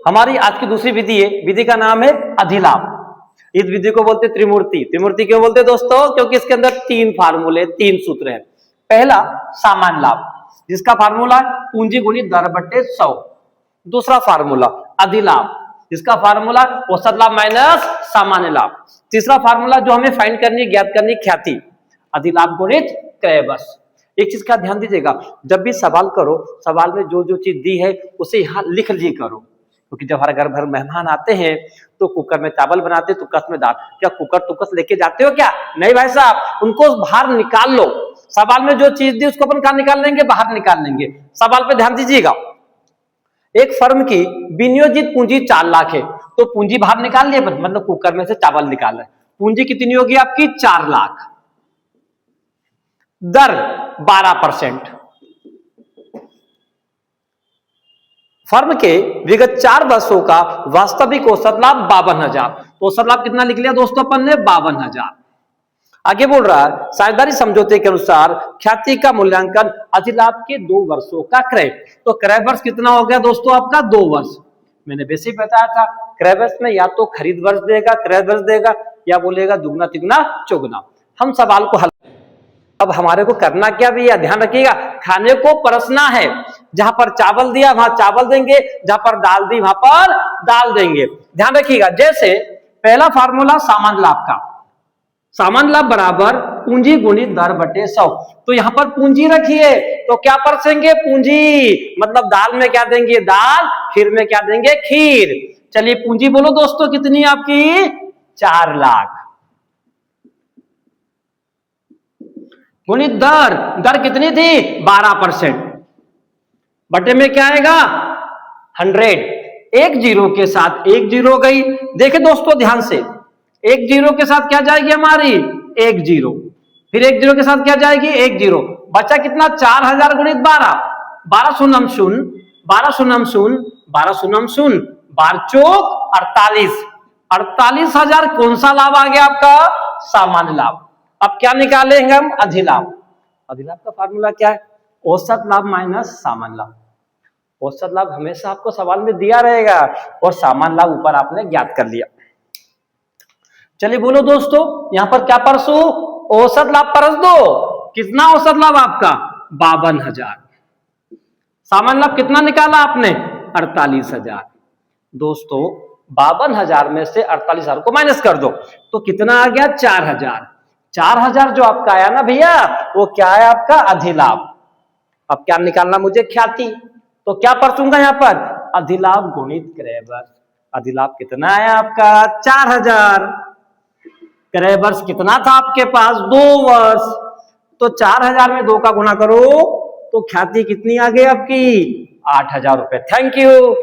हमारी आज की दूसरी विधि है, विधि का नाम है अधिलाभ। इस विधि को बोलते त्रिमूर्ति। त्रिमूर्ति क्यों बोलते दोस्तों? क्योंकि इसके अंदर 3 फार्मूले, 3 सूत्र हैं। पहला सामान्य लाभ, जिसका फार्मूला पूंजी गुणित दर बटे 100। दूसरा फार्मूला अधिलाभ, जिसका फार्मूला औसत लाभ माइनस सामान्य लाभ। तीसरा फार्मूला जो हमें फाइंड करनी, ज्ञात करनी, ख्याति, अधिलाभ गुणित क्रय वर्ष। एक चीज का ध्यान दीजिएगा, जब भी सवाल करो, सवाल में जो जो चीज दी है उसे यहाँ लिख ली करो, क्योंकि जब हमारे घर भर मेहमान आते हैं तो कुकर में चावल बनाते, तुकस में दाल। क्या कुकर तुकस लेके जाते हो क्या? नहीं भाई साहब, उनको बाहर निकाल लो। सवाल में जो चीज दी उसको अपन कहाँ निकाल लेंगे? बाहर निकाल लेंगे। सवाल पे ध्यान दीजिएगा, एक फर्म की विनियोजित पूंजी 4 लाख है, तो पूंजी बाहर निकाल लिया, मतलब कुकर में से चावल निकाल रहे। पूंजी कितनी होगी आपकी? 4 लाख। दर 12%। फर्म के विगत 4 वर्षों का वास्तविक औसत लाभ 52,000। तो औसत लाभ कितना लिख लिया दोस्तों अपन ने? 52,000। आगे बोल रहा है, साझेदारी समझौते के अनुसार ख्याति का मूल्यांकन अधिलाभ के 2 वर्षों का क्रय। तो क्रय वर्ष कितना हो गया दोस्तों आपका? 2 वर्ष। मैंने बेसिक बताया था, क्रय वर्ष में या तो खरीद वर्ष देगा, क्रय वर्ष देगा, या बोलेगा दुगना तिगुना चौगुना। हम सवाल को हल, अब हमारे को करना क्या भी है, ध्यान रखिएगा, खाने को परसना है। जहां पर चावल दिया वहां चावल देंगे, जहां पर दाल दी वहां पर दाल देंगे। ध्यान रखिएगा, जैसे पहला फार्मूला सामान्य लाभ का, सामान्य लाभ बराबर पूंजी गुणित दर बटे 100। तो यहां पर पूंजी रखिए, तो क्या परसेंगे? पूंजी। मतलब दाल में क्या देंगे? दाल। खीर में क्या देंगे? खीर। चलिए पूंजी बोलो दोस्तों कितनी आपकी? 4 लाख। गुणित दर, दर कितनी थी? 12%। बटे में क्या आएगा? 100। एक जीरो के साथ एक जीरो गई। देखे दोस्तों ध्यान से, एक जीरो के साथ क्या जाएगी हमारी? एक जीरो। फिर एक जीरो के साथ क्या जाएगी? एक जीरो। बचा कितना? 4000 गुणित 12। 12 शून्य शून्य, 12 शून्य शून्य, 12 शून्य शून्य, 12 चौक 48। 48,000 कौन सा लाभ आ गया आपका? सामान्य लाभ। अब क्या निकालेंगे हम? अधिलाभ। अधिलाभ का फार्मूला क्या है? औसत लाभ माइनस सामान्य लाभ। औसत लाभ हमेशा आपको सवाल में दिया रहेगा और सामान्य लाभ ऊपर आपने ज्ञात कर लिया। चलिए बोलो दोस्तों, यहां पर क्या परसू? औसत लाभ परस दो। कितना औसत लाभ आपका? 52,000। सामान्य लाभ कितना निकाला आपने? 48,000। दोस्तों 52,000 में से 48,000 को माइनस कर दो, तो कितना आ गया? 4,000। 4,000 जो आपका आया ना भैया, वो क्या है आपका? अधिलाभ। अब क्या निकालना मुझे? ख्याति। तो क्या परसूंगा यहां पर? अधिलाभ गुणित क्रय वर्ष। अधिलाभ कितना आया आपका? 4,000। क्रय वर्ष कितना था आपके पास? 2 वर्ष। तो 4,000 में 2 का गुणा करो तो ख्याति कितनी आ गई आपकी? 8,000 रुपए। Thank you.